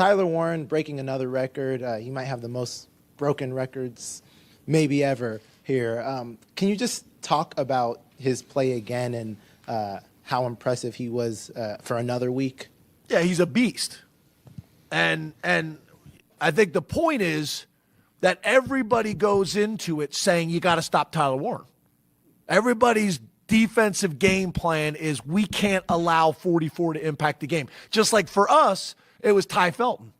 Tyler Warren breaking another record. He might have the most broken records maybe ever here. Can you just talk about his play again and how impressive he was for another week? Yeah, he's a beast. And I think the point is that everybody goes into it saying you got to stop Tyler Warren. Everybody's defensive game plan is we can't allow 44 to impact the game. Just like for us, it was Ty Felton.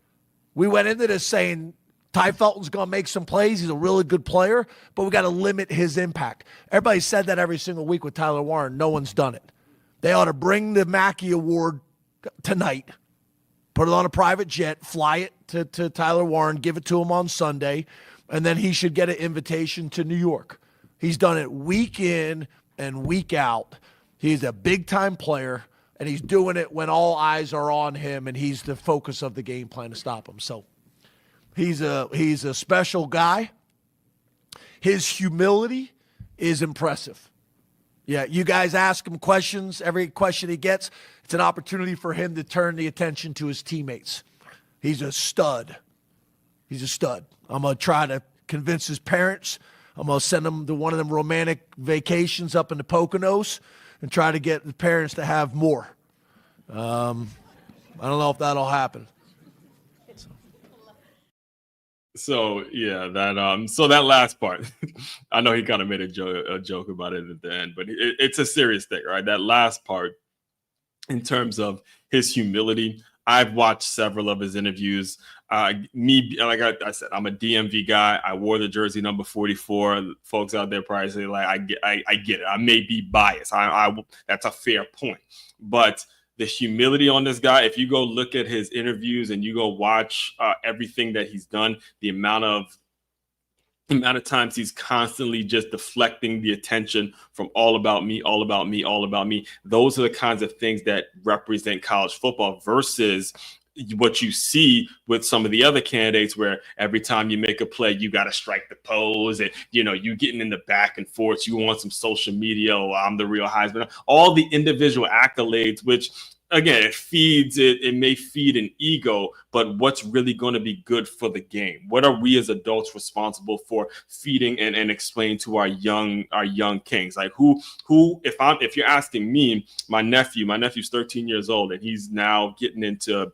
We went into this saying Ty Felton's going to make some plays. He's a really good player, but we got to limit his impact. Everybody said that every single week with Tyler Warren. No one's done it. They ought to bring the Mackey Award tonight, put it on a private jet, fly it to Tyler Warren, give it to him on Sunday, and then he should get an invitation to New York. He's done it week in and week out. He's a big-time player, and he's doing it when all eyes are on him, and he's the focus of the game plan to stop him. So he's a special guy. His humility is impressive. Yeah, you guys ask him questions. Every question he gets, it's an opportunity for him to turn the attention to his teammates. He's a stud. He's a stud. I'm going to try to convince his parents. I'm going to send them to one of them romantic vacations up in the Poconos and try to get the parents to have more. I don't know if that'll happen. So yeah, that last part, I know he kind of made a joke about it at the end, but it's a serious thing, right? That last part, in terms of his humility, I've watched several of his interviews. Like I said, I'm a DMV guy. I wore the jersey number 44. Folks out there probably say like, I get it. I may be biased. That's a fair point, but the humility on this guy, if you go look at his interviews and you go watch everything that he's done, the amount of times he's constantly just deflecting the attention from all about me, all about me, all about me. Those are the kinds of things that represent college football versus what you see with some of the other candidates where every time you make a play, you got to strike the pose and, you getting in the back and forth. You want some social media. Oh, I'm the real Heisman. All the individual accolades, which again, it may feed an ego, but what's really going to be good for the game? What are we as adults responsible for feeding and explaining to our young kings? Like who, if you're asking me, my nephew's 13 years old and he's now getting into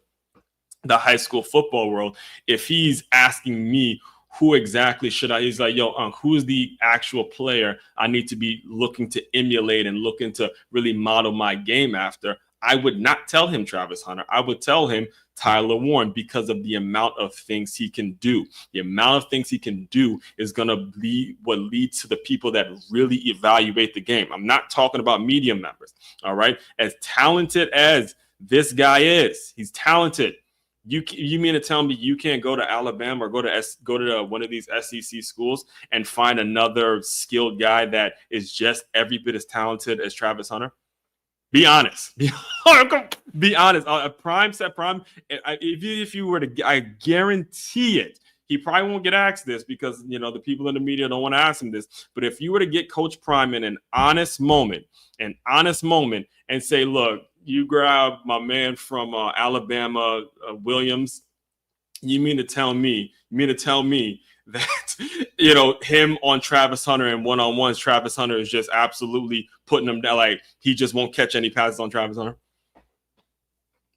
the high school football world. If he's asking me who exactly he's like, yo, who's the actual player I need to be looking to emulate and looking to really model my game after, I would not tell him Travis Hunter. I would tell him Tyler Warren because of the amount of things he can do. The amount of things he can do is going to be what leads to the people that really evaluate the game. I'm not talking about media members, all right? As talented as this guy is, he's talented. You mean to tell me you can't go to Alabama or go to one of these SEC schools and find another skilled guy that is just every bit as talented as Travis Hunter? Be honest. Be honest. Prime. If you were to, I guarantee it. He probably won't get asked this because the people in the media don't want to ask him this. But if you were to get Coach Prime in an honest moment and say, look, you grab my man from Alabama, Williams. You mean to tell me that, him on Travis Hunter and one-on-ones, Travis Hunter is just absolutely putting him down. Like he just won't catch any passes on Travis Hunter.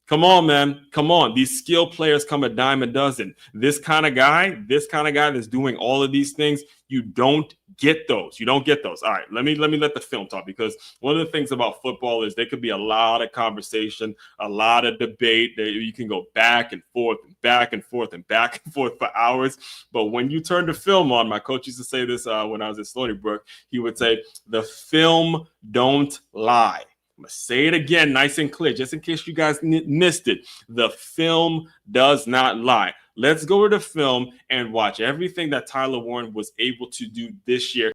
Come on, man. Come on. These skill players come a dime a dozen. This kind of guy that's doing all of these things, you don't get those. All right, let me let the film talk, because one of the things about football is there could be a lot of conversation, a lot of debate. That you can go back and forth and back and forth and back and forth for hours. But when you turn the film on, my coach used to say this when I was at Stony Brook. He would say, the film don't lie. I'm going to say it again, nice and clear, just in case you guys missed it. The film does not lie. Let's go to the film and watch everything that Tyler Warren was able to do this year